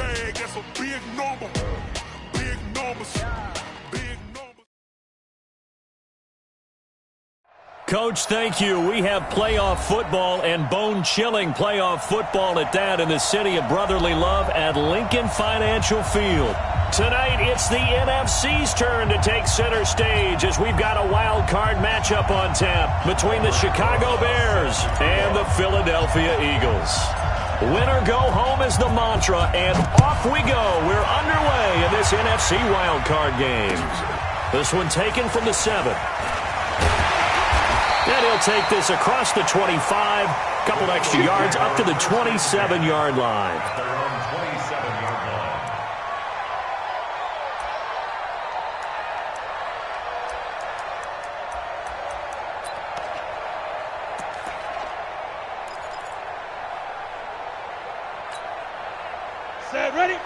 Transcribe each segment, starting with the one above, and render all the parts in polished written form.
bag, that's a big number. Big numbers. Big numbers. Coach, thank you. We have playoff football and bone-chilling playoff football at that in the city of brotherly love at Lincoln Financial Field. Tonight, it's the NFC's turn to take center stage as we've got a wild card matchup on tap between the Chicago Bears and the Philadelphia Eagles. Winner go home is the mantra, and off we go. We're underway in this NFC wild card game. This one taken from the 7. And he'll take this across the 25, couple extra yards up to the 27-yard line. Set, ready?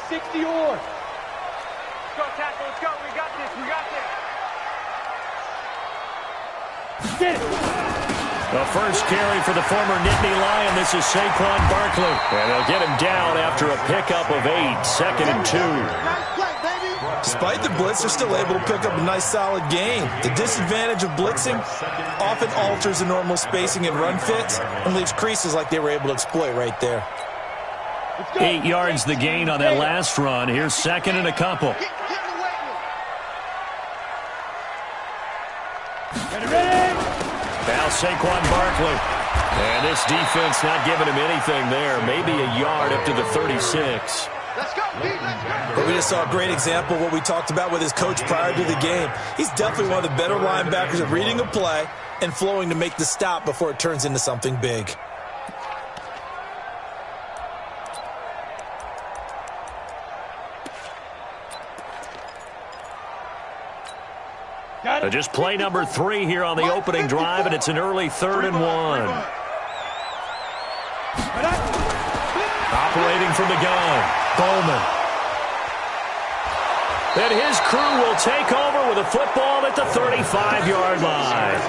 60 yards. Let's go, tackle. Let's go. We got this. We got this. Get it. The first carry for the former Nittany Lion. This is Saquon Barkley. And they'll get him down after a pickup of 8. 2nd and 2. Despite the blitz, they're still able to pick up a nice solid gain. The disadvantage of blitzing often alters the normal spacing and run fits and leaves creases like they were able to exploit right there. 8 yards the gain on that last run. Here's 2nd and a couple. Now Saquon Barkley. And this defense not giving him anything there. Maybe a yard up to the 36. Let's go, Pete. Let's go. But we just saw a great example of what we talked about with his coach prior to the game. He's definitely one of the better linebackers at reading a play and flowing to make the stop before it turns into something big. Just play number 3 here on the opening drive, and it's an early 3rd and 1. Operating from the gun, Bowman. And his crew will take over with a football at the 35-yard line.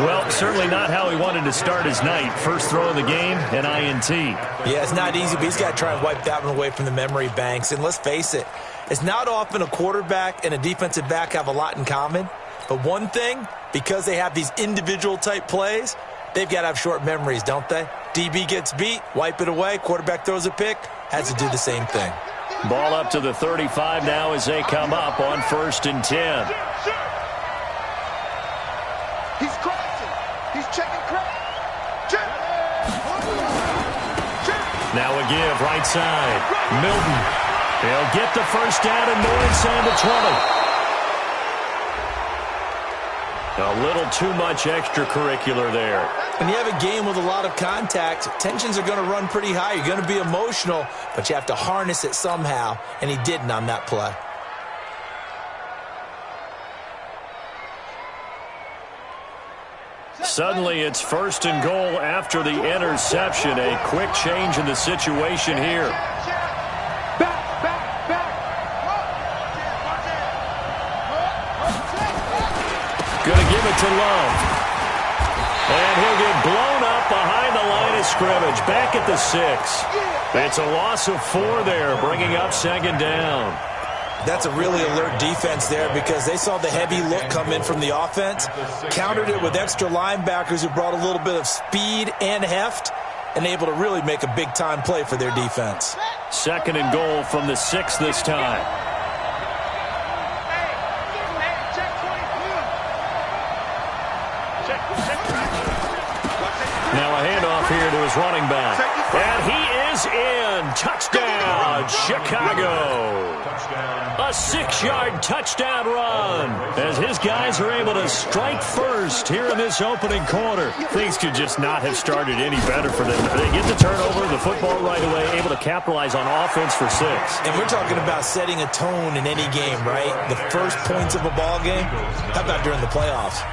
Well, certainly not how he wanted to start his night. First throw of the game, an INT. Yeah, it's not easy, but he's got to try and wipe that one away from the memory banks. And let's face it, it's not often a quarterback and a defensive back have a lot in common. But one thing, because they have these individual-type plays, they've got to have short memories, don't they? DB gets beat, wipe it away, quarterback throws a pick, has to do the same thing. Ball up to the 35 now as they come up on 1st and 10. He's crossing. He's checking crack. Now a give, right side. Milton. They'll get the first down and more inside the 20. A little too much extracurricular there. When you have a game with a lot of contact, tensions are going to run pretty high. You're going to be emotional, but you have to harness it somehow, and he didn't on that play. Suddenly it's 1st and goal after the interception. A quick change in the situation here. Going to give it to Love. And he'll get blown up behind the line of scrimmage. Back at the 6. It's a loss of 4 there, bringing up 2nd down. That's a really alert defense there because they saw the heavy look come in from the offense, countered it with extra linebackers who brought a little bit of speed and heft, and able to really make a big-time play for their defense. 2nd and goal from the 6 this time. Now a handoff here to his running back. And he is in. Touchdown, Chicago. A 6-yard touchdown run as his guys are able to strike first here in this opening quarter. Things could just not have started any better for them. They get the turnover, the football right away, able to capitalize on offense for 6. And we're talking about setting a tone in any game, right? The first points of a ball game, how about during the playoffs?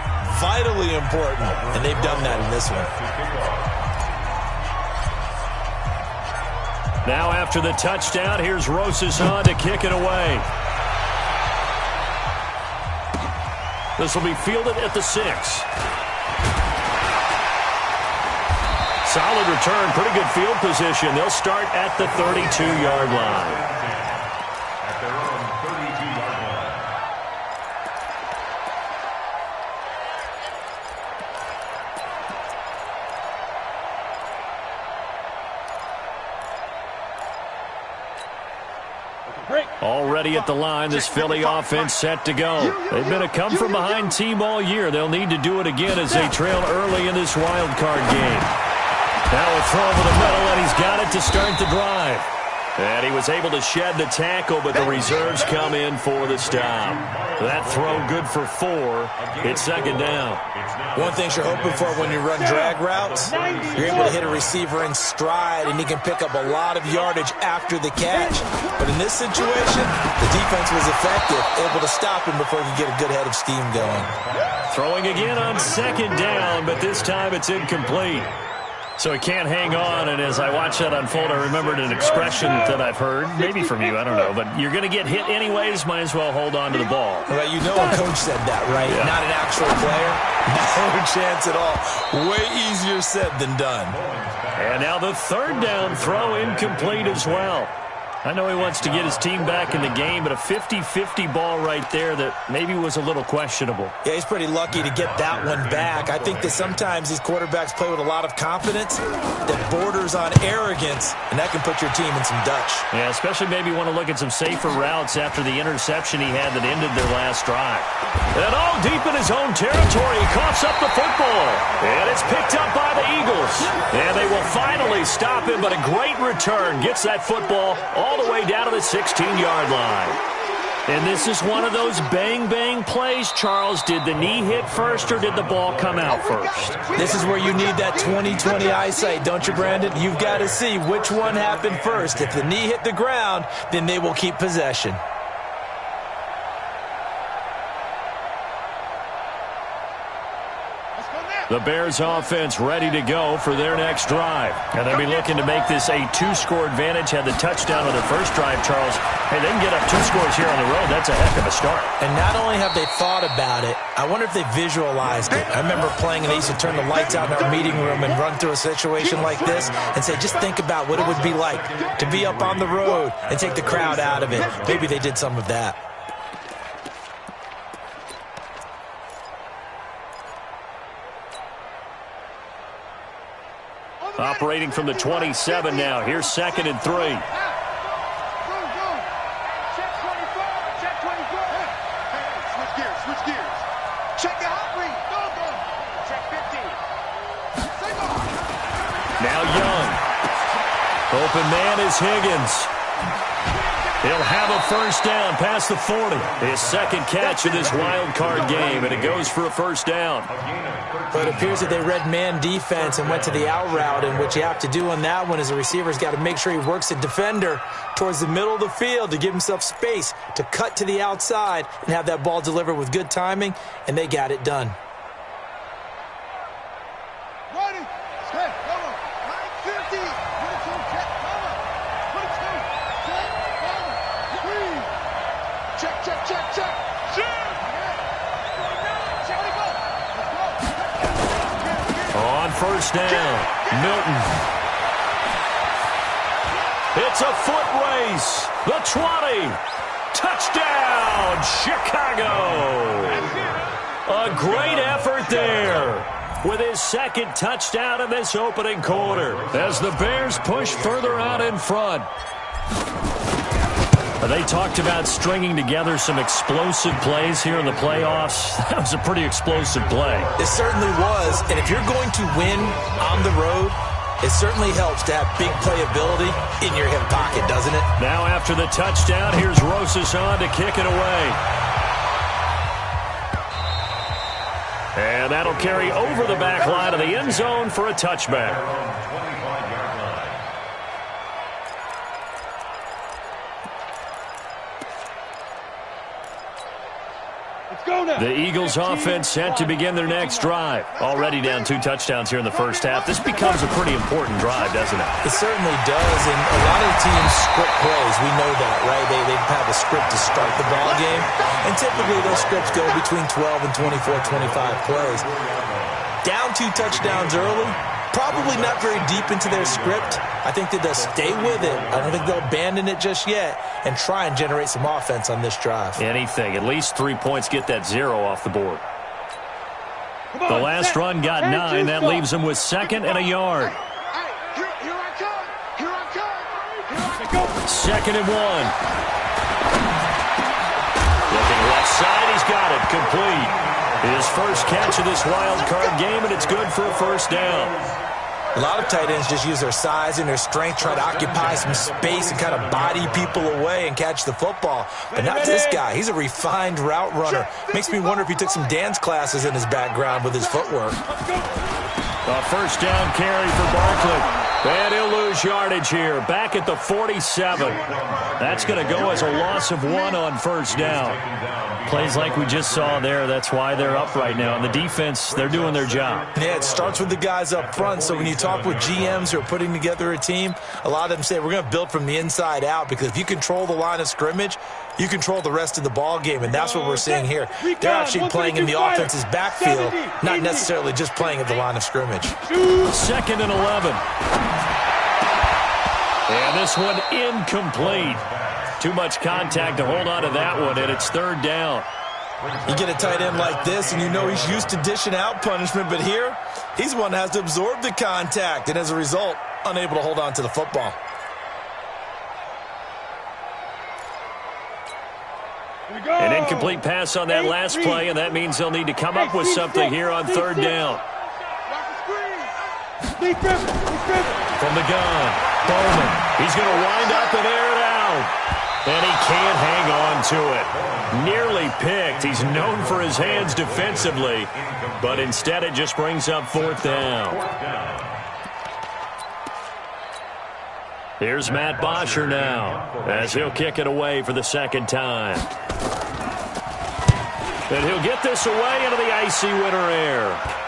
Vitally important, and they've done that in this one. Now after the touchdown, here's Rosas on to kick it away. This will be fielded at the 6. Solid return, pretty good field position. They'll start at the 32-yard line. At their own 32-yard line. Already at the line, this Philly offense set to go. They've been a come-from-behind team all year. They'll need to do it again as they trail early in this wild card game. Now a throw over the middle, and he's got it to start the drive. And he was able to shed the tackle, but the reserves come in for the stop. That throw good for 4. It's second down. One thing you're hoping for when you run drag routes, you're able to hit a receiver in stride, and he can pick up a lot of yardage after the catch. But in this situation, the defense was effective, able to stop him before he could get a good head of steam going. Throwing again on second down, but this time it's incomplete. So he can't hang on, and as I watch that unfold, I remembered an expression that I've heard, maybe from you, I don't know, but you're going to get hit anyways, might as well hold on to the ball. Well, you know a coach said that, right? Yeah. Not an actual player. No chance at all. Way easier said than done. And now the third down throw incomplete as well. I know he wants to get his team back in the game, but a 50-50 ball right there that maybe was a little questionable. Yeah, he's pretty lucky to get that one back. I think that sometimes these quarterbacks play with a lot of confidence that borders on arrogance, and that can put your team in some Dutch. Yeah, especially maybe want to look at some safer routes after the interception he had that ended their last drive. And all deep in his own territory, he coughs up the football. And it's picked up by the Eagles. And they will finally stop him, but a great return gets that football all the way down to the 16-yard line. And this is one of those bang-bang plays, Charles. Did the knee hit first or did the ball come out first? This is where you need that 20/20 eyesight, don't you, Brandon? You've got to see which one happened first. If the knee hit the ground, then they will keep possession. The Bears offense ready to go for their next drive. And they'll be looking to make this a 2-score advantage. Had the touchdown on their first drive, Charles. Hey, they can get up 2 scores here on the road. That's a heck of a start. And not only have they thought about it, I wonder if they visualized it. I remember playing and they used to turn the lights out in our meeting room and run through a situation like this and say, just think about what it would be like to be up on the road and take the crowd out of it. Maybe they did some of that. Operating from the 27 now. Here's 2nd and 3. Check 24. Check 24. Switch gears. Check the hot read. Go. Check 15. Now Young. Open man is Higgins. He'll have a first down past the 40. His second catch of this wild card game, and it goes for a first down. But it appears that they read man defense and went to the out route, and what you have to do on that one is the receiver's got to make sure he works the defender towards the middle of the field to give himself space to cut to the outside and have that ball delivered with good timing, and they got it done. Ready. Set. Come on. 950. 22. Check. Come on. 22. Check. Come on. 3. Check. On first down, Milton. It's a foot race. The 20. Touchdown, Chicago. A great effort there with his second touchdown in this opening quarter as the Bears push further out in front. They talked about stringing together some explosive plays here in the playoffs. That was a pretty explosive play. It certainly was, and if you're going to win on the road, it certainly helps to have big playability in your hip pocket, doesn't it? Now after the touchdown, here's Rosas on to kick it away. And that'll carry over the back line of the end zone for a touchback. The Eagles offense set to begin their next drive. Already down 2 touchdowns here in the first half. This becomes a pretty important drive, doesn't it? It certainly does, and a lot of teams script plays. We know that, right? They have a script to start the ball game, and typically those scripts go between 12 and 24, 25 plays. Down 2 touchdowns early, Probably not very deep into their script. I think that they'll stay with it. I don't think they'll abandon it just yet and try and generate some offense on this drive. Anything. At least 3 points, get that 0 off the board. The last run got 9. That leaves them with 2nd and a yard. Here I come. Here I come. 2nd and 1. Looking left side. He's got it. Complete. His first catch of this wild card game, and it's good for a first down. A lot of tight ends just use their size and their strength, try to occupy some space and kind of body people away and catch the football. But not this guy. He's a refined route runner. Makes me wonder if he took some dance classes in his background with his footwork. A first down carry for Barkley. And he'll lose yardage here. Back at the 47. That's going to go as a loss of 1 on first down. Plays like we just saw there. That's why they're up right now. And the defense, they're doing their job. Yeah, it starts with the guys up front. So when you talk with GMs who are putting together a team, a lot of them say we're going to build from the inside out, because if you control the line of scrimmage, you control the rest of the ball game, and that's what we're seeing here. They're actually playing in the offense's backfield, not necessarily just playing at the line of scrimmage. 2nd and 11. And this one incomplete. Too much contact to hold on to that one, and it's 3rd down. You get a tight end like this, and you know he's used to dishing out punishment, but here, he's the one that has to absorb the contact, and as a result, unable to hold on to the football. An incomplete pass on that last play, and that means they'll need to come up with something here on 3rd down. From the gun, Bowman. He's going to wind up and air it out. And he can't hang on to it. Nearly picked. He's known for his hands defensively, but instead it just brings up 4th down. Here's Matt Bosher now, as he'll kick it away for the 2nd time. And he'll get this away into the icy winter air.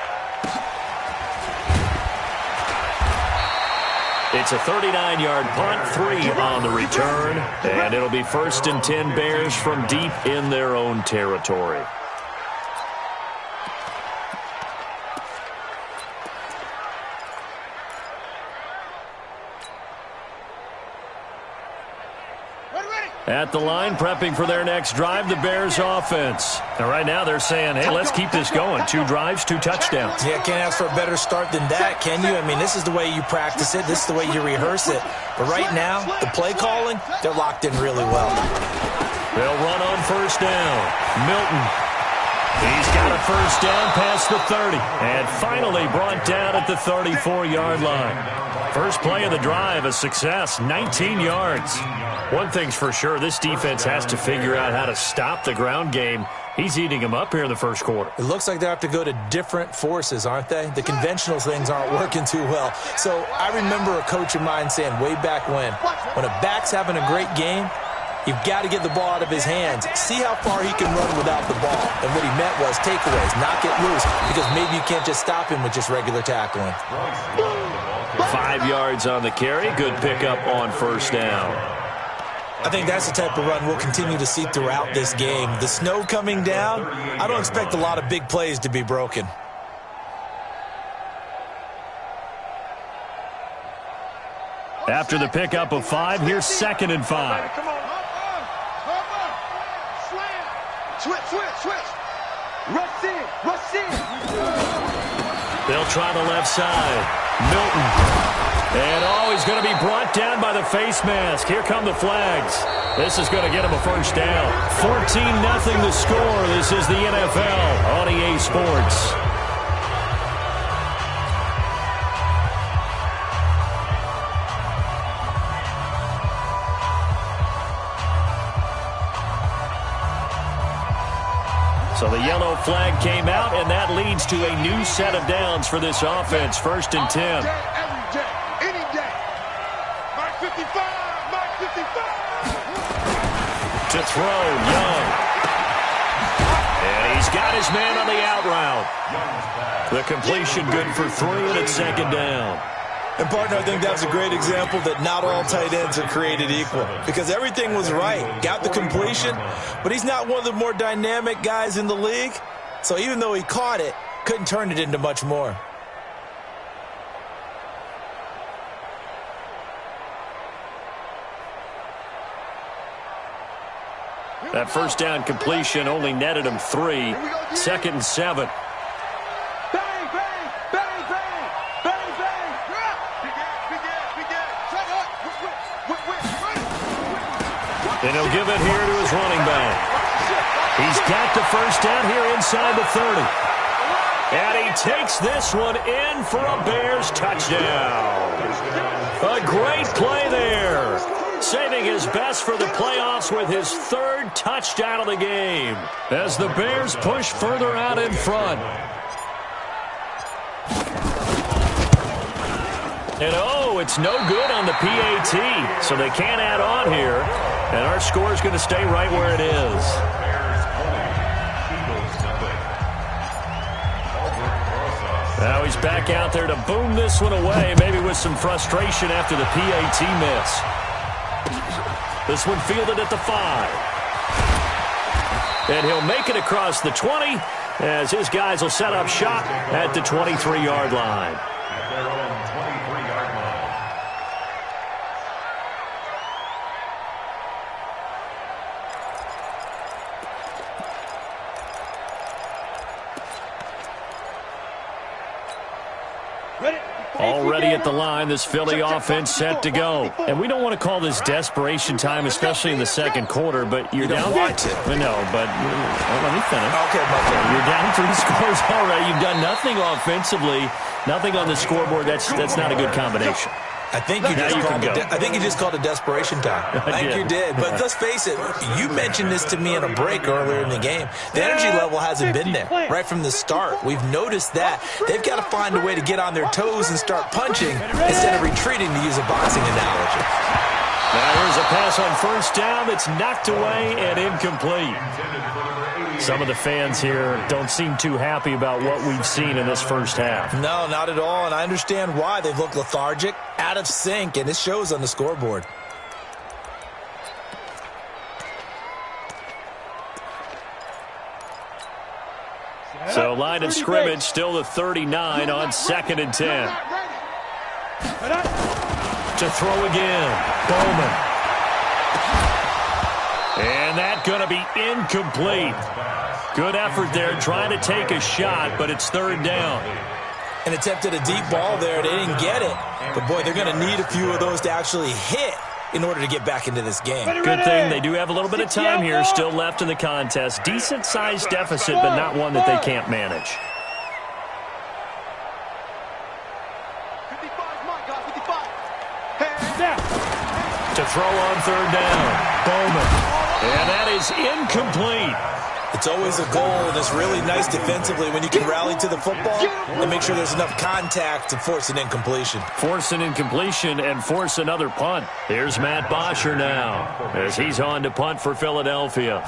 It's a 39-yard punt, 3 on the return, and it'll be 1st and 10 Bears from deep in their own territory. At the line, prepping for their next drive, the Bears offense. Now, right now, they're saying, hey, let's keep this going. 2 drives, 2 touchdowns. Yeah, can't ask for a better start than that, can you? I mean, this is the way you practice it. This is the way you rehearse it. But right now, the play calling, they're locked in really well. They'll run on 1st down. Milton. He's got a 1st down past the 30. And finally brought down at the 34-yard line. First play of the drive, a success, 19 yards. One thing's for sure, this defense has to figure out how to stop the ground game. He's eating them up here in the first quarter. It looks like they have to go to different forces, aren't they? The conventional things aren't working too well. So I remember a coach of mine saying way back when a back's having a great game, you've got to get the ball out of his hands. See how far he can run without the ball. And what he meant was takeaways, knock it loose, because maybe you can't just stop him with just regular tackling. 5 yards on the carry. Good pickup on 1st down. I think that's the type of run we'll continue to see throughout this game. The snow coming down, I don't expect a lot of big plays to be broken. After the pickup of 5, here's 2nd and 5. Come on. Slam. Switch. Rush in. They'll try the left side. Milton. And, he's going to be brought down by the face mask. Here come the flags. This is going to get him a 1st down. 14-0 the score. This is the NFL on EA Sports. So the yellow flag came out, and that leads to a new set of downs for this offense. 1st and 10. Every day, any day. Mark 55. To throw, Young. And he's got his man on the out route. The completion good for 3, and it's 2nd down. And, partner, I think that's a great example that not all tight ends are created equal, because everything was right. Got the completion, but he's not one of the more dynamic guys in the league. So even though he caught it, couldn't turn it into much more. That first down completion only netted him 3. 2nd and 7. Bang, bang, bang, bang, bang, bang. And he'll give it here to his running back. He's got the first down here inside the 30. And he takes this one in for a Bears touchdown. A great play there. Saving his best for the playoffs with his 3rd touchdown of the game. As the Bears push further out in front. And oh, it's no good on the PAT. So they can't add on here. And our score is going to stay right where it is. Now he's back out there to boom this one away, maybe with some frustration after the PAT miss. This one fielded at the 5. And he'll make it across the 20 as his guys will set up shop at the 23-yard line. At their own 23-yard line. Already at the line, this Philly offense set to go. And we don't want to call this desperation time, especially in the second quarter, but you're down. Want to. No, but let me finish. Okay, You're down 3 scores already. You've done nothing offensively, nothing on the scoreboard. That's not a good combination. I think you just called it desperation time. I think you did. But let's face it, you mentioned this to me in a break earlier in the game. The energy level hasn't been there right from the start. We've noticed that. They've got to find a way to get on their toes and start punching instead of retreating, to use a boxing analogy. Now here's a pass on first down that's knocked away and incomplete. Some of the fans here don't seem too happy about what we've seen in this first half. No, not at all, and I understand why. They've looked lethargic, out of sync, and it shows on the scoreboard. So line of scrimmage still the 39 on 2nd and 10. To throw again, Bowman. And that's going to be incomplete. Good effort there trying to take a shot, but it's 3rd down. And attempted a deep ball there. They didn't get it. But, boy, they're going to need a few of those to actually hit in order to get back into this game. Good thing they do have a little bit of time here still left in the contest. Decent-sized deficit, but not one that they can't manage. 55, my God, 55. To throw on 3rd down, Bowman. And that is incomplete. It's always a goal, and it's really nice defensively when you can rally to the football and make sure there's enough contact to force an incompletion. Force an incompletion and force another punt. Here's Matt Bosher now as he's on to punt for Philadelphia.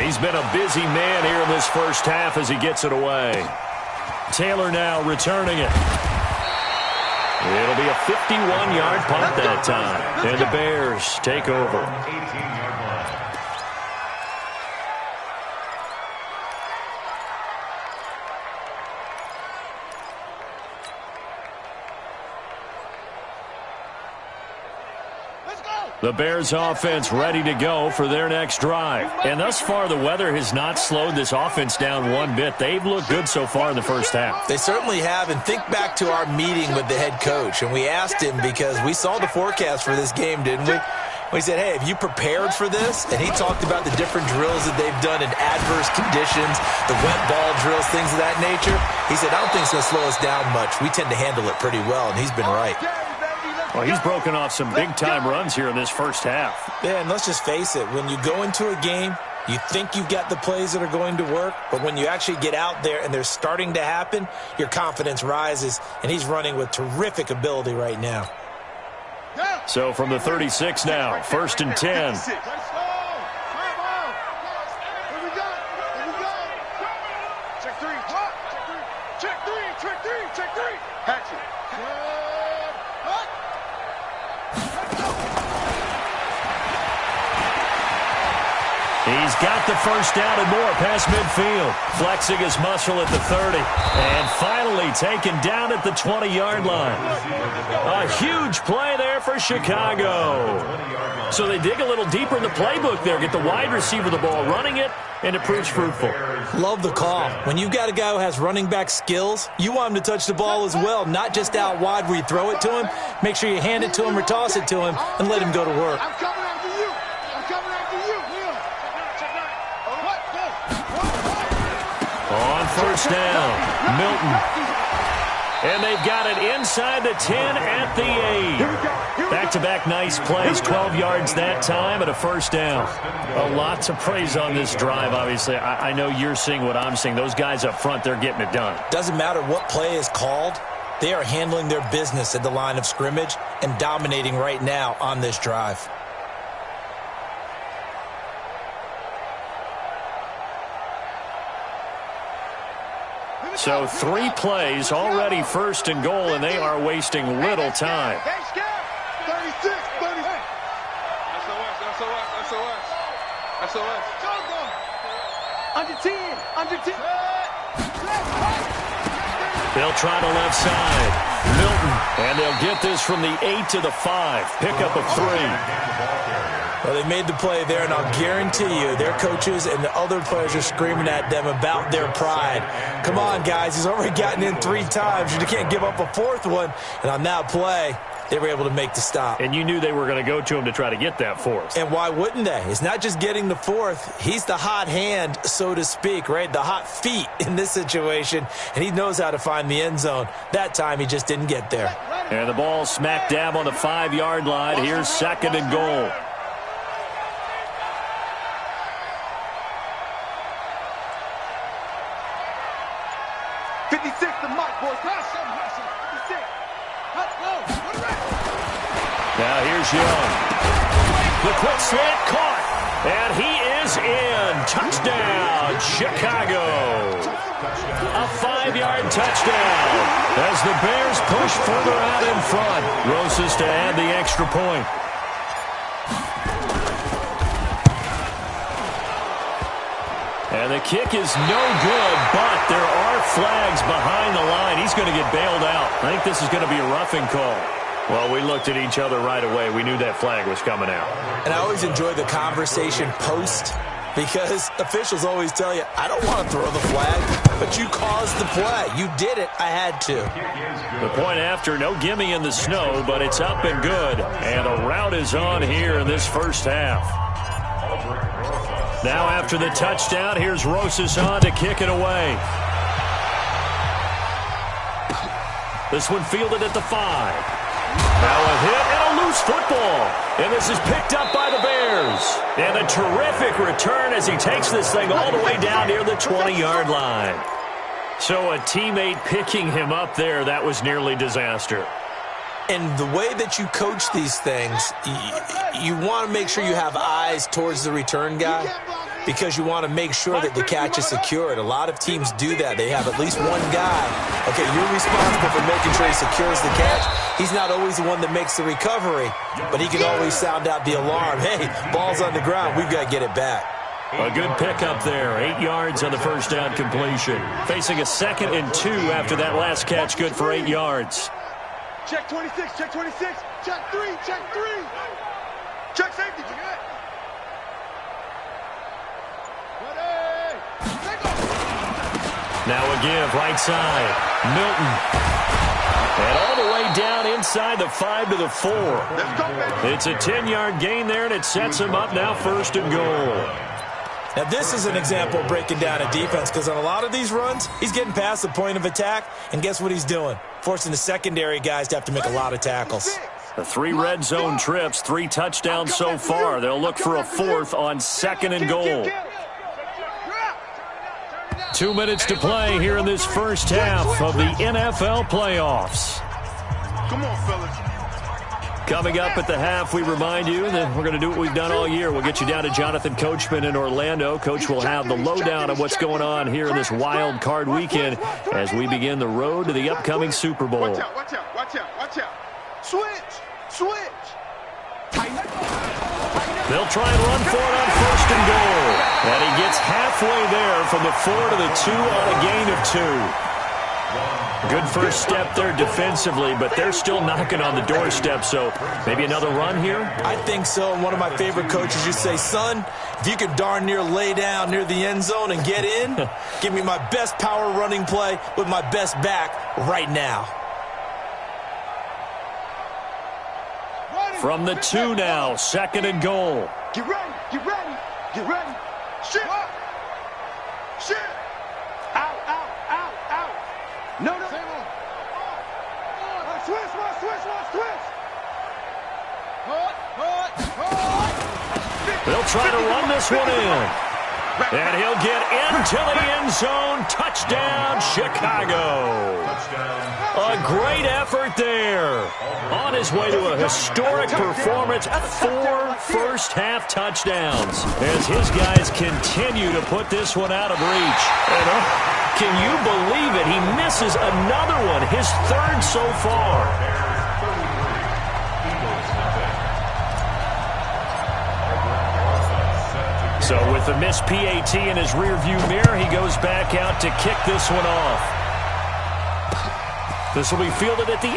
He's been a busy man here in this first half as he gets it away. Taylor now returning it. It'll be a 51-yard punt that time, and the Bears take over. 18-yard line. The Bears offense ready to go for their next drive. And thus far, the weather has not slowed this offense down one bit. They've looked good so far in the first half. They certainly have. And think back to our meeting with the head coach. And we asked him, because we saw the forecast for this game, didn't we? We said, hey, have you prepared for this? And he talked about the different drills that they've done in adverse conditions, the wet ball drills, things of that nature. He said, I don't think it's going to slow us down much. We tend to handle it pretty well, and he's been right. Well, he's broken off some big-time runs here in this first half. Yeah, and let's just face it. When you go into a game, you think you've got the plays that are going to work, but when you actually get out there and they're starting to happen, your confidence rises, and he's running with terrific ability right now. So from the 36 now, 1st and 10. He's got the first down and more past midfield. Flexing his muscle at the 30. And finally taken down at the 20-yard line. A huge play there for Chicago. So they dig a little deeper in the playbook there, get the wide receiver the ball, running it, and it proves fruitful. Love the call. When you've got a guy who has running back skills, you want him to touch the ball as well, not just out wide where you throw it to him. Make sure you hand it to him or toss it to him and let him go to work. I'm coming after you. I'm coming after you. On first down, Milton. And they've got it inside the 10 at the 8. Back-to-back nice plays, 12 yards that time and a first down. A lot to praise on this drive, obviously. I know you're seeing what I'm seeing. Those guys up front, they're getting it done. Doesn't matter what play is called. They are handling their business at the line of scrimmage and dominating right now on this drive. So 3 plays, already first and goal, and they are wasting little time. 36, 30. SOS. Under 10. Under 10. They'll try to left side. Milton, and they'll get this from the 8 to the 5. Pickup of 3. Well, they made the play there, and I'll guarantee you their coaches and the other players are screaming at them about their pride. Come on, guys. He's already gotten in 3 times. You can't give up a 4th one. And on that play, they were able to make the stop. And you knew they were going to go to him to try to get that 4th. And why wouldn't they? It's not just getting the 4th. He's the hot hand, so to speak, right? The hot feet in this situation. And he knows how to find the end zone. That time, he just didn't get there. And the ball smack dab on the 5-yard line. Here's second and goal. Now here's Young. The quick slant caught. And he is in. Touchdown, Chicago. A 5-yard touchdown as the Bears push further out in front. Rosas to add the extra point. And the kick is no good, but there are flags behind the line. He's going to get bailed out. I think this is going to be a roughing call. Well, we looked at each other right away. We knew that flag was coming out. And I always enjoy the conversation post because officials always tell you, I don't want to throw the flag, but you caused the play. You did it. I had to. The point after, no gimme in the snow, but it's up and good. And a rout is on here in this first half. Now after the touchdown, here's Rosas on to kick it away. This one fielded at the 5. Now a hit and a loose football. And this is picked up by the Bears. And a terrific return as he takes this thing all the way down near the 20-yard line. So a teammate picking him up there, that was nearly disaster. And the way that you coach these things, you want to make sure you have eyes towards the return guy because you want to make sure that the catch is secured. A lot of teams do that. They have at least one guy. Okay, you're responsible for making sure he secures the catch. He's not always the one that makes the recovery, but he can always sound out the alarm. Hey, ball's on the ground. We've got to get it back. A good pickup there. 8 yards on the first down completion. Facing a 2nd and 2 after that last catch, good for 8 yards. Check 26, check 26, check 3, check 3. Check safety, check it. Now a give, right side. Milton. And all the way down inside the 5 to the 4. It's a 10-yard gain there, and it sets him up now 1st and goal. Now, this is an example of breaking down a defense because on a lot of these runs, he's getting past the point of attack, and guess what he's doing? Forcing the secondary guys to have to make a lot of tackles. The 3 red zone trips, 3 touchdowns so far. They'll look for a 4th on 2nd and goal. 2 minutes to play here in this first half of the NFL playoffs. Come on, fellas. Coming up at the half, we remind you that we're going to do what we've done all year. We'll get you down to Jonathan Coachman in Orlando. Coach will have the lowdown of what's going on here in this wild card weekend as we begin the road to the upcoming Super Bowl. Watch out, watch out, watch out, watch out. Switch. They'll try and run for it on 1st and goal. And he gets halfway there from the 4 to the 2 on a gain of 2. Good first step there defensively, but they're still knocking on the doorstep, so maybe another run here? I think so, and one of my favorite coaches used to say, son, if you could darn near lay down near the end zone and get in, give me my best power running play with my best back right now. From the 2 now, 2nd and goal. Get ready, get ready, get ready. Shit. Shit. Out, out, out, out. No, no. Switch. They'll try to run this one in. And he'll get into the end zone. Touchdown, Chicago. A great effort there. On his way to a historic performance, 4 first-half touchdowns as his guys continue to put this one out of reach. And can you believe it? He misses another one, his 3rd so far. So with the missed PAT in his rearview mirror, he goes back out to kick this one off. This will be fielded at the 8.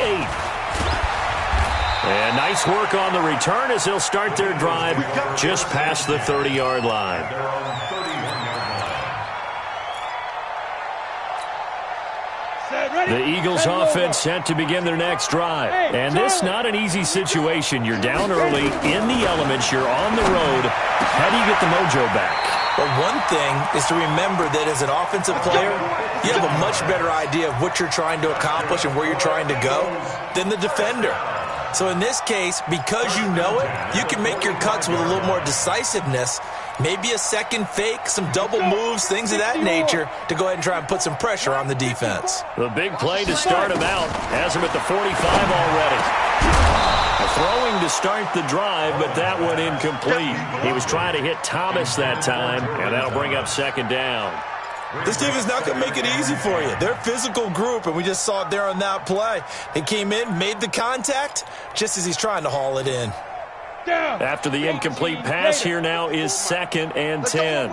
And nice work on the return as they'll start their drive just past the 30-yard line. The Eagles offense set to begin their next drive. And this not an easy situation. You're down early, in the elements, you're on the road. How do you get the mojo back? Well, one thing is to remember that as an offensive player, you have a much better idea of what you're trying to accomplish and where you're trying to go than the defender. So in this case, because you know it, you can make your cuts with a little more decisiveness. Maybe a second fake, some double moves, things of that nature to go ahead and try and put some pressure on the defense. The big play to start him out has him at the 45 already. Throwing to start the drive, but that one incomplete. He was trying to hit Thomas that time, and that'll bring up 2nd down. This team is not going to make it easy for you. They're a physical group, and we just saw it there on that play. He came in, made the contact, just as he's trying to haul it in. After the incomplete pass, here now is 2nd and 10.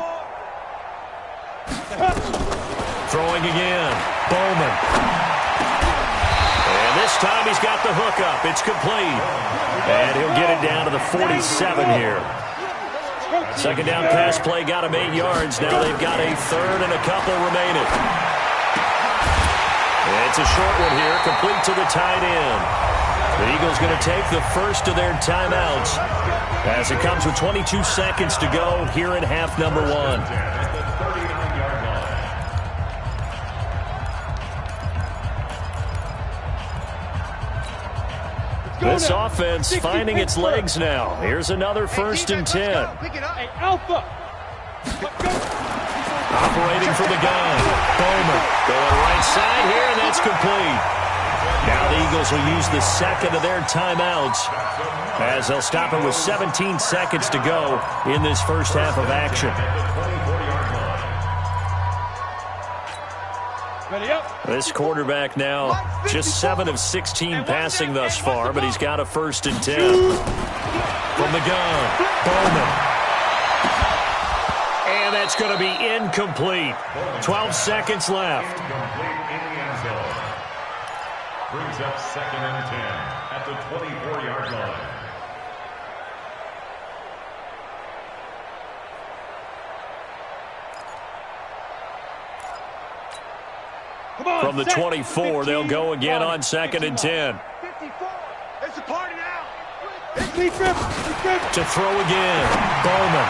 Throwing again. Bowman. And this time he's got the hookup. It's complete. And he'll get it down to the 47 here. 2nd down pass play got him 8 yards. Now they've got a 3rd and a couple remaining. It's a short one here, complete to the tight end. The Eagles going to take the first of their timeouts as it comes with 22 seconds to go here in half number 1. This offense finding its legs now. Here's another 1st and 10. Hey, Alpha. Operating from the gun. Bowman going right side here, and that's complete. Now the Eagles will use the 2nd of their timeouts as they'll stop it with 17 seconds to go in this first half of action. This quarterback now just 7 of 16 passing thus far, but he's got a 1st and 10. From the gun, Bowman. And that's going to be incomplete. 12 seconds left. Brings up 2nd and 10 at the 24-yard line. From the 24, they'll go again on 2nd and 10. It's a party now. To throw again, Bowman.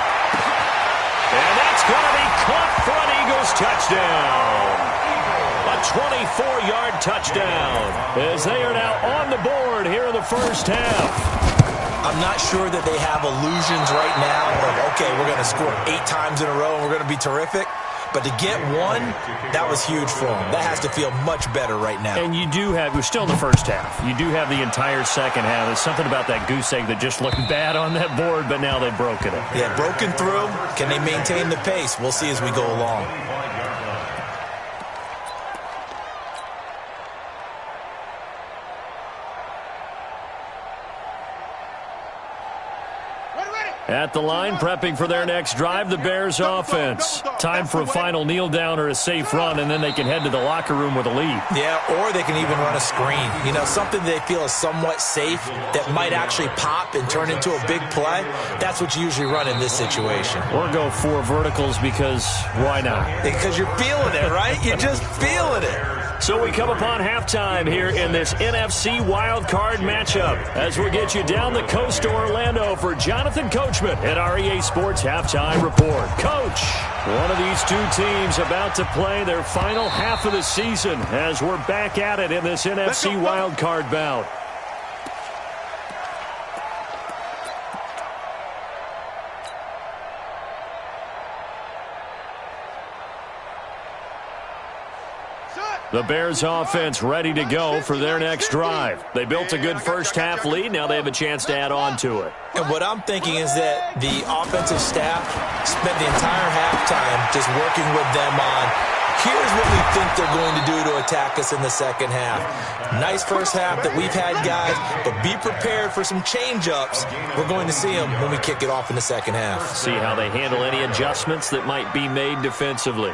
And that's going to be caught for an Eagles touchdown. A 24-yard touchdown as they are now on the board here in the first half. I'm not sure that they have illusions right now of, okay, we're going to score 8 times in a row and we're going to be terrific. But to get one, that was huge for them. That has to feel much better right now. And you do have, we're still in the first half. You do have the entire second half. There's something about that goose egg that just looked bad on that board, but now they've broken it. Yeah, broken through. Can they maintain the pace? We'll see as we go along. Ready, ready. At the line, prepping for their next drive, the Bears offense. Time for a final kneel down or a safe run, and then they can head to the locker room with a lead. Yeah, or they can even run a screen. You know, something they feel is somewhat safe that might actually pop and turn into a big play. That's what you usually run in this situation. Or go 4 verticals because why not? Because you're feeling it, right? You're just feeling it. So we come upon halftime here in this NFC Wildcard matchup as we get you down the coast to Orlando for Jonathan Coachman at REA Sports Halftime Report. Coach, one of these two teams about to play their final half of the season as we're back at it in this NFC Wildcard bout. The Bears offense ready to go for their next drive. They built a good first-half lead. Now they have a chance to add on to it. And what I'm thinking is that the offensive staff spent the entire halftime just working with them on, here's what we think they're going to do to attack us in the second half. Nice first half that we've had, guys, but be prepared for some change-ups. We're going to see them when we kick it off in the second half. See how they handle any adjustments that might be made defensively.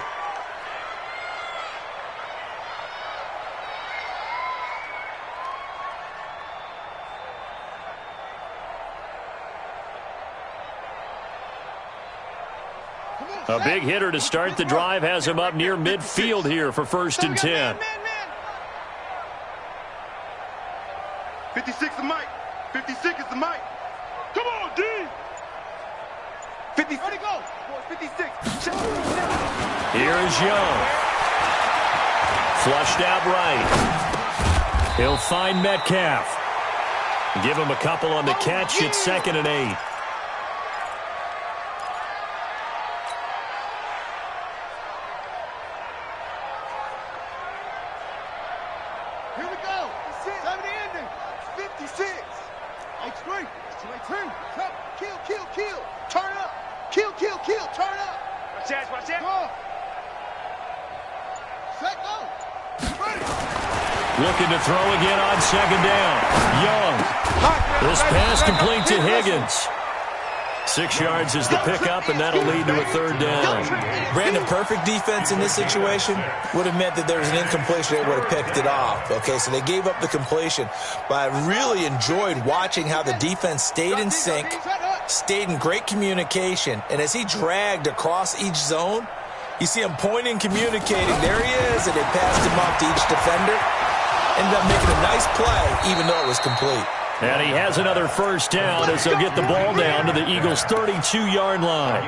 A big hitter to start the drive has him up near midfield here for 1st and 10. 56 is Mike. 56 is the Mike. Come on, D. 50. Ready, go. 56. Here is Young. Flushed out right. He'll find Metcalf. Give him a couple on the catch. It's 2nd and 8. Looking to throw again on 2nd down. Young. This pass complete to Higgins. 6 yards is the pickup, and that'll lead to a 3rd down. Brandon, perfect defense in this situation would have meant that there was an incompletion. They would have picked it off. Okay, so they gave up the completion. But I really enjoyed watching how the defense stayed in sync, stayed in great communication, and as he dragged across each zone, you see him pointing, communicating. There he is, and they passed him off to each defender. Ended up making a nice play, even though it was complete. And he has another 1st down as they'll get the ball down to the Eagles' 32-yard line.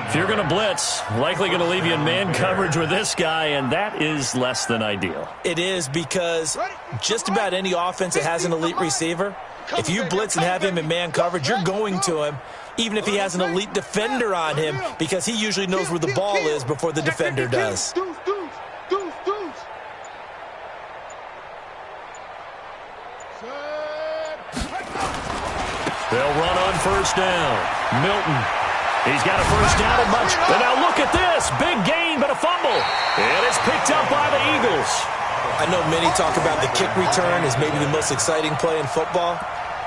If you're going to blitz, likely going to leave you in man coverage with this guy, and that is less than ideal. It is, because just about any offense that has an elite receiver, if you blitz and have him in man coverage, you're going to him, even if he has an elite defender on him, because he usually knows where the ball is before the defender does. They'll run on 1st down. Milton. He's got a 1st down and much. And now look at this. Big gain, but a fumble. And it's picked up by the Eagles. I know many talk about the kick return as maybe the most exciting play in football.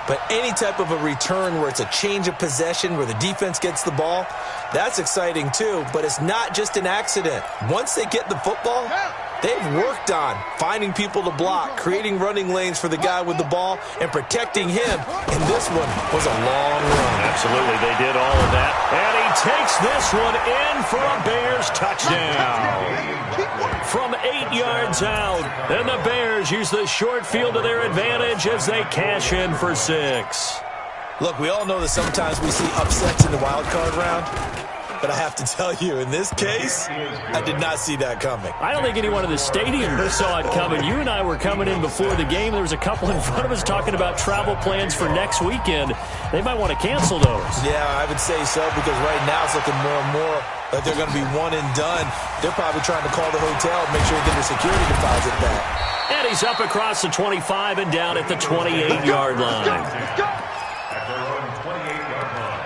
But any type of a return where it's a change of possession, where the defense gets the ball, that's exciting too. But it's not just an accident. Once they get the football, they've worked on finding people to block, creating running lanes for the guy with the ball, and protecting him. And this one was a long run. Absolutely, they did all of that. And he takes this one in for a Bears touchdown. From 8 yards out. And the Bears use the short field to their advantage as they cash in for 6. Look, we all know that sometimes we see upsets in the wild card round. But I have to tell you, in this case, I did not see that coming. I don't think anyone in the stadium saw it coming. You and I were coming in before the game. There was a couple in front of us talking about travel plans for next weekend. They might want to cancel those. Yeah, I would say so, because right now it's looking more and more like they're going to be one and done. They're probably trying to call the hotel and make sure they get their security deposit back. And he's up across the 25 and down at the 28-yard line. At their own 28-yard line.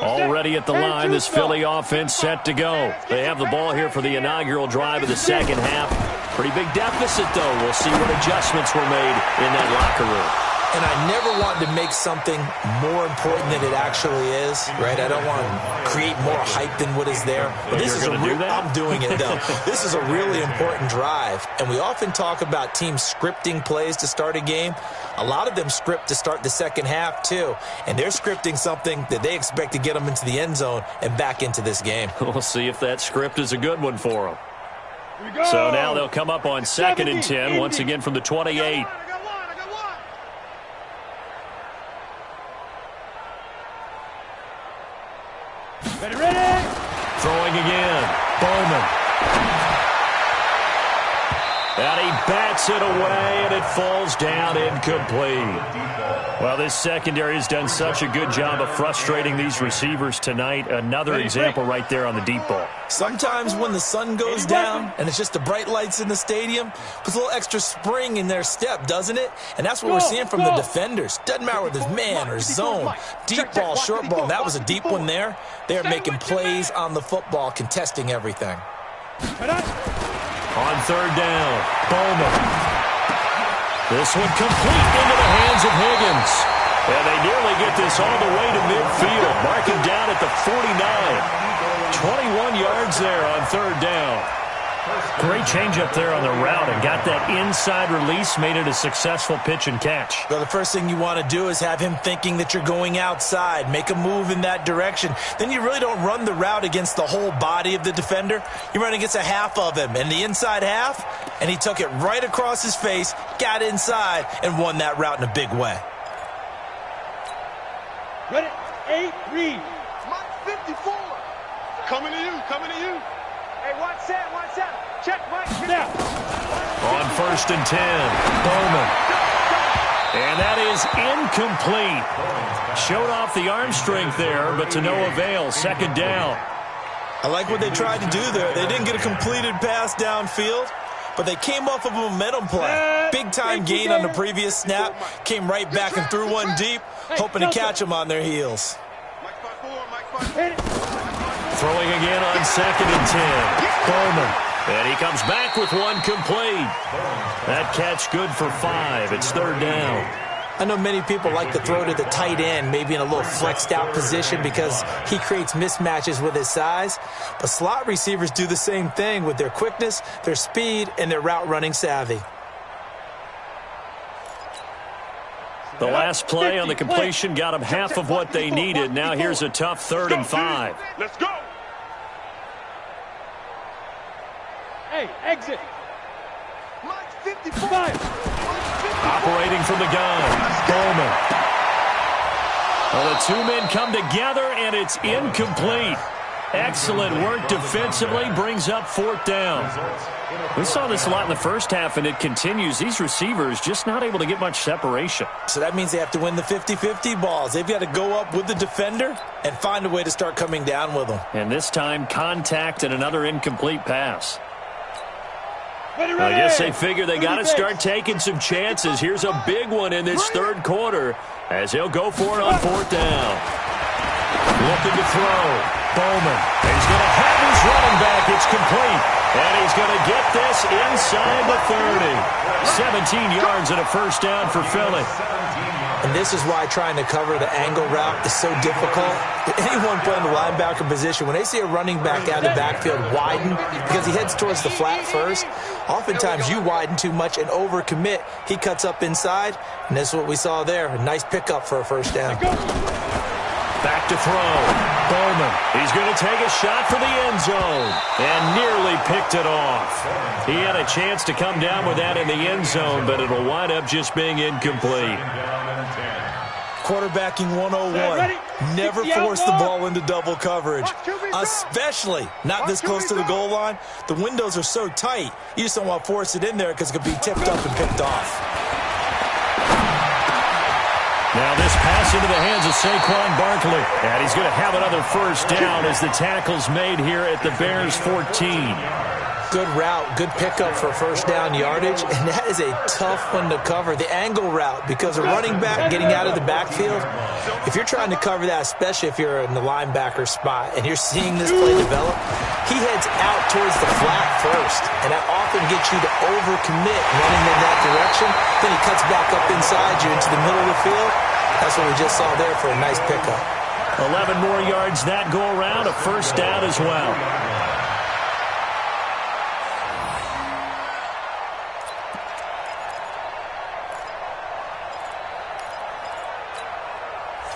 Already at the line, this Philly offense set to go. They have the ball here for the inaugural drive of the second half. Pretty big deficit, though. We'll see what adjustments were made in that locker room. And I never wanted to make something more important than it actually is, right? I don't want to create more hype than what is there. But this is I'm doing it, though. This is a really important drive. And we often talk about teams scripting plays to start a game. A lot of them script to start the second half, too. And they're scripting something that they expect to get them into the end zone and back into this game. We'll see if that script is a good one for them. So now they'll come up on 2nd and 10, once again from the 28. Ready? Throwing again. Bowman. And he bats it away, and it falls down incomplete. Well, this secondary has done such a good job of frustrating these receivers tonight. Another example right there on the deep ball. Sometimes when the sun goes down and it's just the bright lights in the stadium, puts a little extra spring in their step, doesn't it? And that's what we're seeing from the defenders. Doesn't matter whether it's man or zone, deep ball, short ball. And that was a deep one there. They're making plays on the football, contesting everything. On 3rd down, Bowman. This one complete into the hands of Higgins. And they nearly get this all the way to midfield. Mark him down at the 49. 21 yards there on 3rd down. Great change up there on the route and got that inside release, made it a successful pitch and catch. Well, the first thing you want to do is have him thinking that you're going outside, make a move in that direction. Then you really don't run the route against the whole body of the defender. You run against a half of him, and the inside half, and he took it right across his face, got inside, and won that route in a big way. Ready? 8, read. Mike 54. Coming to you. Hey, watch that. Check, Mike. Now. On 1st and 10, Bowman. And that is incomplete. Showed off the arm strength there, but to no avail. 2nd down. I like what they tried to do there. They didn't get a completed pass downfield, but they came off of a momentum play. Big-time gain on the previous snap. Came right back and threw one deep, hoping to catch them on their heels. Throwing again on 2nd and 10. Bowman. And he comes back with one complete. That catch good for 5. It's 3rd down. I know many people like to throw to the tight end, maybe in a little flexed out position because he creates mismatches with his size. But slot receivers do the same thing with their quickness, their speed, and their route running savvy. The last play on the completion got them half of what they needed. Now here's a tough 3rd and 5. Let's go. Hey, exit. Mike 55. Operating from the gun, Bowman. Well, the two men come together, and it's incomplete. Excellent work defensively, brings up 4th down. We saw this a lot in the first half, and it continues. These receivers just not able to get much separation. So that means they have to win the 50-50 balls. They've got to go up with the defender and find a way to start coming down with them. And this time, contact and another incomplete pass. I guess they figure they got to start taking some chances. Here's a big one in this 3rd quarter as he'll go for it on 4th down. Looking to throw. Bowman. He's going to have his running back. It's complete. And he's going to get this inside the 30. 17 yards and a 1st down for Philly. And this is why trying to cover the angle route is so difficult. Anyone playing the linebacker position, when they see a running back out of the backfield widen because he heads towards the flat first, oftentimes you widen too much and overcommit. He cuts up inside, and this is what we saw there. A nice pickup for a 1st down. Back to throw. Bowman. He's going to take a shot for the end zone and nearly picked it off. He had a chance to come down with that in the end zone, but it'll wind up just being incomplete. Quarterbacking 101. Never force the ball into double coverage, especially not this close to the goal line. The windows are so tight, you just don't want to force it in there because it could be tipped up and picked off. Now this pass into the hands of Saquon Barkley. And he's going to have another 1st down as the tackle's made here at the Bears' 14. Good route, good pickup for first down yardage, and that is a tough one to cover. The angle route, because a running back getting out of the backfield, if you're trying to cover that, especially if you're in the linebacker spot and you're seeing this play develop, he heads out towards the flat first, and that often gets you to overcommit running in that direction. Then he cuts back up inside you into the middle of the field. That's what we just saw there for a nice pickup. 11 more yards that go around, a first down as well.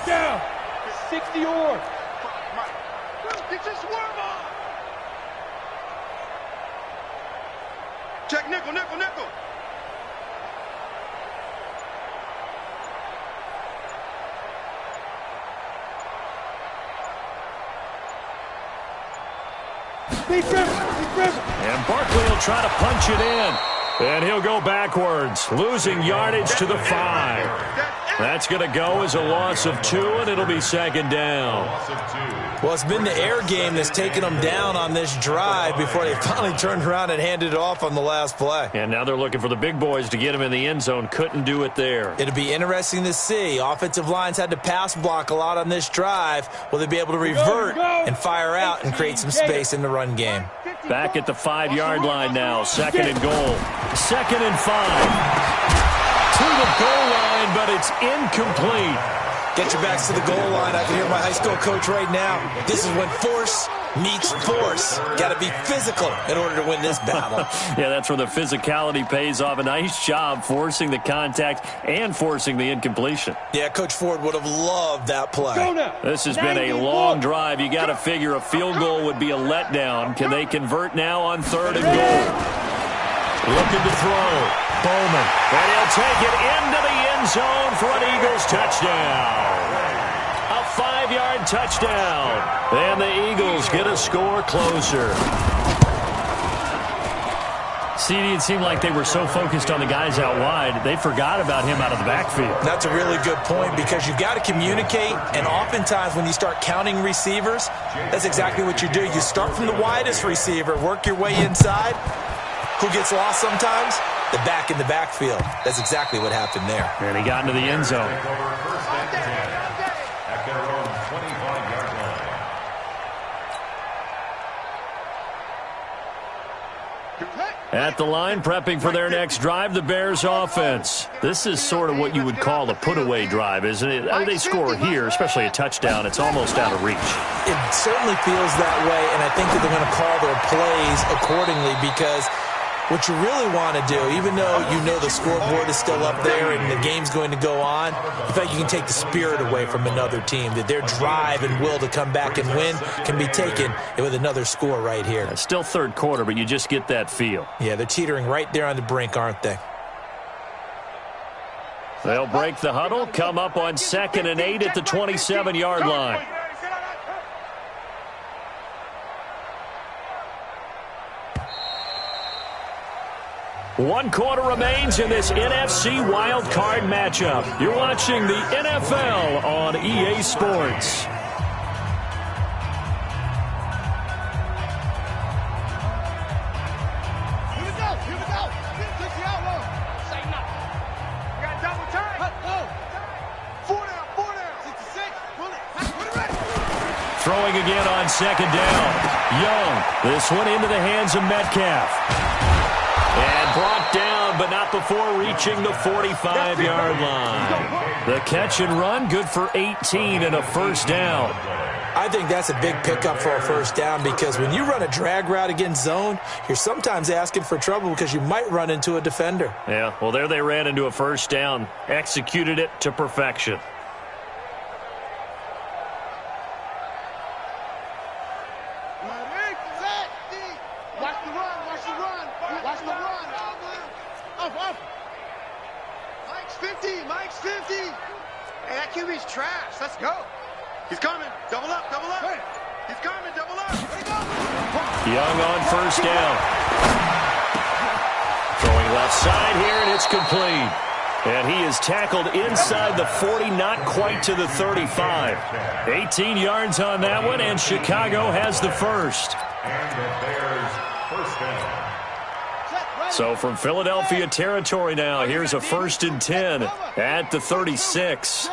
Down. 60 or. Get your swerve on. Check nickel, nickel, nickel. And Barkley will try to punch it in. And he'll go backwards, losing yardage to the 5. That's going to go as a loss of 2, and it'll be second down. Well, it's been the air game that's taken them down on this drive before they finally turned around and handed it off on the last play. And now they're looking for the big boys to get him in the end zone. Couldn't do it there. It'll be interesting to see. Offensive lines had to pass block a lot on this drive. Will they be able to revert and fire out and create some space in the run game? Back at the 5-yard line now. Second and goal. Second and 5. To the goal line, but it's incomplete. Get your backs to the goal line. I can hear my high school coach right now. This is when force meets force. Got to be physical in order to win this battle. Yeah, that's where the physicality pays off. A nice job forcing the contact and forcing the incompletion. Yeah, Coach Ford would have loved that play. This has been a long drive. You got to figure a field goal would be a letdown. Can they convert now on third and goal? Looking to throw. Bowman. And he'll take it into the end zone for an Eagles touchdown. A 5-yard touchdown. And the Eagles get a score closer. CD, it seemed like they were so focused on the guys out wide, they forgot about him out of the backfield. That's a really good point because you've got to communicate, and oftentimes when you start counting receivers, that's exactly what you do. You start from the widest receiver, work your way inside. Who gets lost sometimes? The back in the backfield. That's exactly what happened there. And he got into the end zone. At their own 25-yard line. At the line, prepping for their next drive, the Bears offense. This is sort of what you would call a put-away drive, isn't it? I mean, they score here, especially a touchdown. It's almost out of reach. It certainly feels that way, and I think that they're going to call their plays accordingly because what you really want to do, even though you know the scoreboard is still up there and the game's going to go on, the fact you can take the spirit away from another team, that their drive and will to come back and win can be taken with another score right here. It's still third quarter, but you just get that feel. Yeah, they're teetering right there on the brink, aren't they? They'll break the huddle, come up on 2nd and 8 at the 27-yard line. One quarter remains in this NFC Wildcard matchup. You're watching the NFL on EA Sports. Here we go. Take the outlaw. Say nothing. You got double time. Go. 4 down. 66. Pull it ready. Throwing again on 2nd down. Young. This one into the hands of Metcalf. And brought down, but not before reaching the 45-yard line. The catch and run, good for 18 and a first down. I think that's a big pickup for a first down because when you run a drag route against zone, you're sometimes asking for trouble because you might run into a defender. Yeah, well, there they ran into a first down. Executed it to perfection. Mike's 50. Hey, that QB's trash. Let's go. He's coming. Double up. Hey. He's coming. Double up. Young on first down. Throwing left side here, and it's complete. And he is tackled inside the 40, not quite to the 35. 18 yards on that one, and Chicago has the first. And the Bears first down. So from Philadelphia territory now, here's a 1st and 10 at the 36.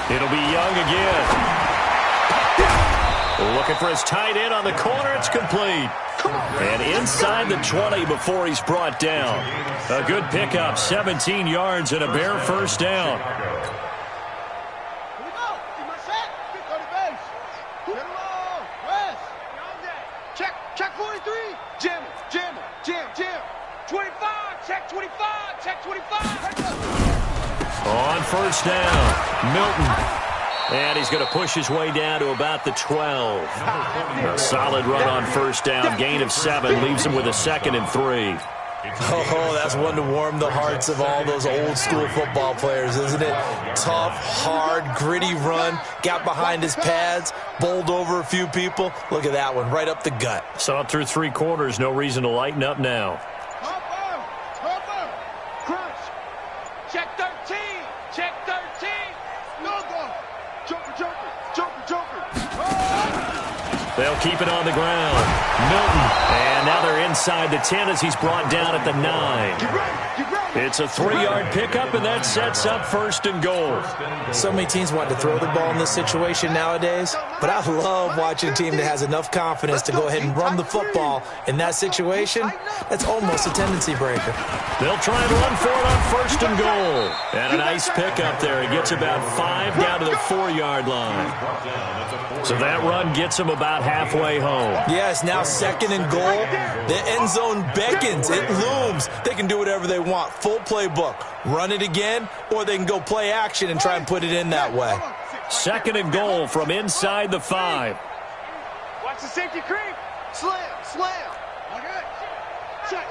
It'll be Young again. Looking for his tight end on the corner. It's complete. And inside the 20 before he's brought down. A good pickup, 17 yards and a bare first down. Check 43. Jam it. 25. Check 25. Check 25. On first down, Milton. And he's going to push his way down to about the 12. A solid run on first down. Gain of 7 leaves him with a 2nd and 3. Oh, that's one to warm the hearts of all those old school football players, isn't it? Tough, hard, gritty run. Got behind his pads, bowled over a few people. Look at that one, right up the gut. Saw it through 3 quarters. No reason to lighten up now. Crunch. Check 13. Check 13. No go. Joker. They'll keep it on the ground. Milton. And now they're inside the 10 as he's brought down at the 9. Get ready. It's a 3-yard pickup, and that sets up 1st and goal. So many teams want to throw the ball in this situation nowadays, but I love watching a team that has enough confidence to go ahead and run the football. In that situation, that's almost a tendency breaker. They'll try and run for it on 1st and goal. And a nice pickup there. He gets about 5 down to the 4-yard line. So that run gets him about halfway home. Yes, now 2nd and goal. The end zone beckons. It looms. They can do whatever they want. Full playbook. Run it again, or they can go play action and try and put it in that way. 2nd and goal from inside the 5. Watch the safety creep. Slam. Okay. Check.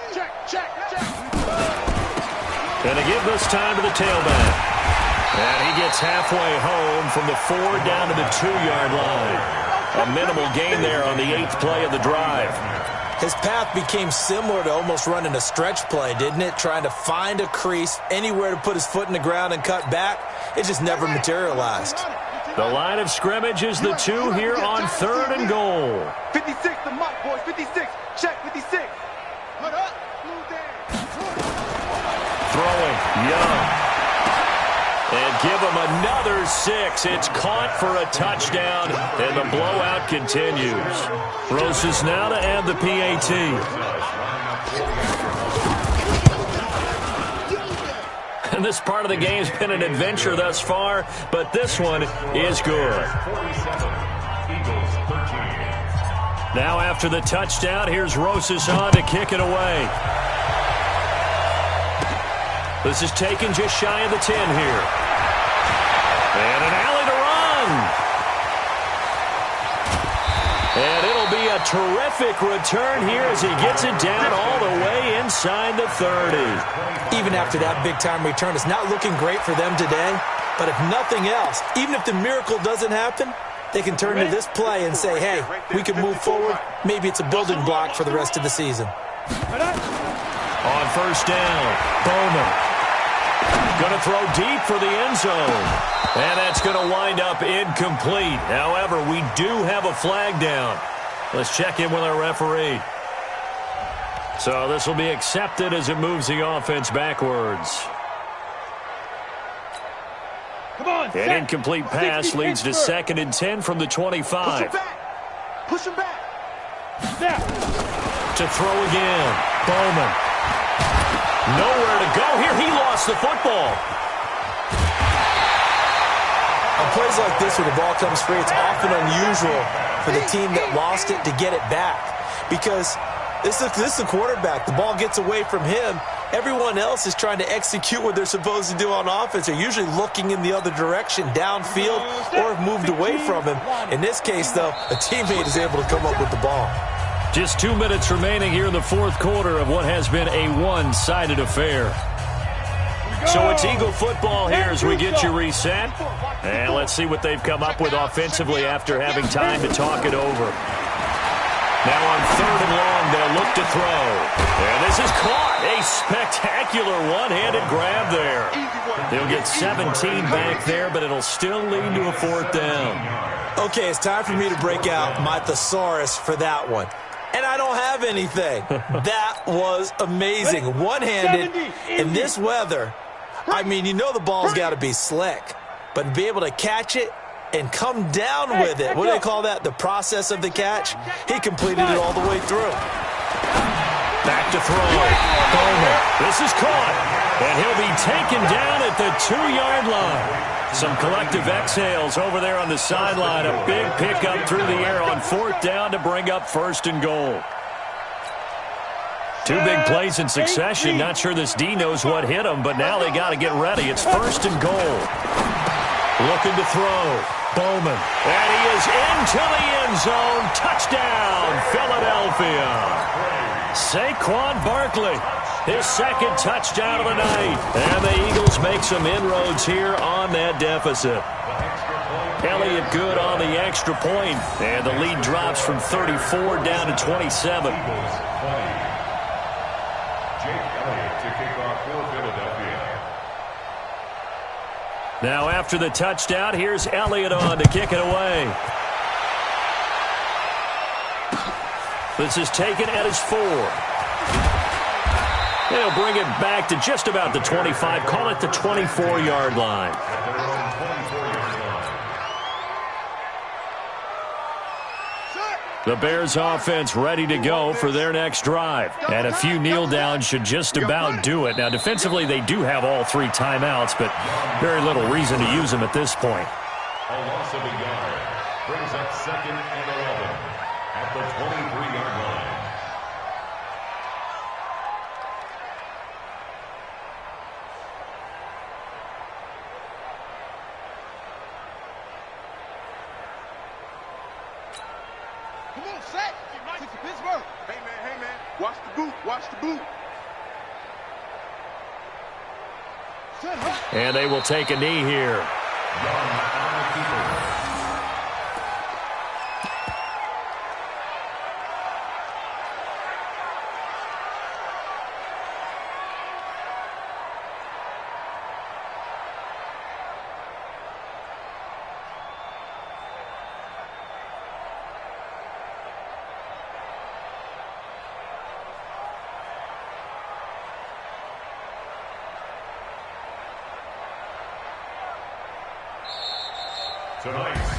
And they give this time to the tailback. And he gets halfway home from the 4 down to the 2-yard line. A minimal gain there on the 8th play of the drive. His path became similar to almost running a stretch play, didn't it? Trying to find a crease, anywhere to put his foot in the ground and cut back. It just never materialized. The line of scrimmage is the 2 here on 3rd and goal. 56, the mark, boys. 56. Check 56. Put up. Move down. Throwing, Young. And give him another 6. It's caught for a touchdown, and the blowout continues. Roses now to add the PAT. And this part of the game's been an adventure thus far, but this one is good. Now after the touchdown, here's Roses on to kick it away. This is taken just shy of the 10 here. And an alley to run. And it'll be a terrific return here as he gets it down all the way inside the 30. Even after that big-time return, it's not looking great for them today. But if nothing else, even if the miracle doesn't happen, they can turn to this play and say, hey, we can move forward. Maybe it's a building block for the rest of the season. On first down, Bowman. Going to throw deep for the end zone. And that's going to wind up incomplete. However, we do have a flag down. Let's check in with our referee. So this will be accepted as it moves the offense backwards. Come on. An incomplete pass leads to 2nd and 10 from the 25. Push him back. To throw again, Bowman. Nowhere to go here. He lost the football. On plays like this where the ball comes free, it's often unusual for the team that lost it to get it back. Because this is the quarterback. The ball gets away from him. Everyone else is trying to execute what they're supposed to do on offense. They're usually looking in the other direction, downfield, or have moved away from him. In this case, though, a teammate is able to come up with the ball. Just 2 minutes remaining here in the 4th quarter of what has been a one-sided affair. So it's Eagle football here as we get you reset. And let's see what they've come up with offensively after having time to talk it over. Now on 3rd and long, they'll look back to throw. And this is caught. A spectacular one-handed grab there. They'll get 17 back there, but it'll still lead to a 4th down. Okay, it's time for me to break out my thesaurus for that one. And I don't have anything. That was amazing. One-handed in this weather. I mean, you know the ball's got to be slick. But to be able to catch it and come down with it, what do they call that? The process of the catch? He completed it all the way through. Back to throw. Bowman. This is caught. And he'll be taken down at the 2-yard line. Some collective exhales over there on the sideline. A big pickup through the air on 4th down to bring up 1st and goal. 2 big plays in succession. Not sure this D knows what hit him, but now they got to get ready. It's 1st and goal. Looking to throw. Bowman. And he is into the end zone. Touchdown, Philadelphia. Saquon Barkley. His 2nd touchdown of the night. And the Eagles make some inroads here on that deficit. Elliott good on the extra point. And the lead drops from 34 down to 27. Now after the touchdown, here's Elliott on to kick it away. This is taken at his 4. They'll bring it back to just about the 25. Call it the 24-yard line. The Bears offense ready to go for their next drive. And a few kneel downs should just about do it. Now, defensively, they do have all 3 timeouts, but very little reason to use them at this point. A loss of a yard brings up 2nd and 11 at the 23-yard line. Come on, set. Take the Pittsburgh. Hey, man. Watch the boot. Watch the boot. And they will take a knee here.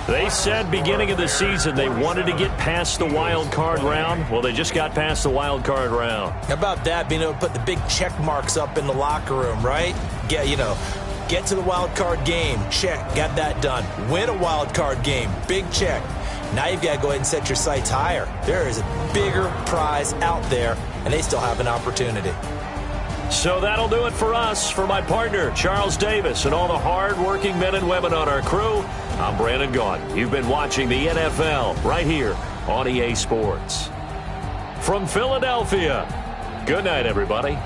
They said beginning of the season they wanted to get past the wild card round. Well, they just got past the wild card round. How about that, being able to put the big check marks up in the locker room, right? Get to the wild card game, check, got that done. Win a wild card game, big check. Now you've got to go ahead and set your sights higher. There is a bigger prize out there, and they still have an opportunity. So that'll do it for us. For my partner, Charles Davis, and all the hard-working men and women on our crew, I'm Brandon Gaudin. You've been watching the NFL right here on EA Sports. From Philadelphia, good night, everybody.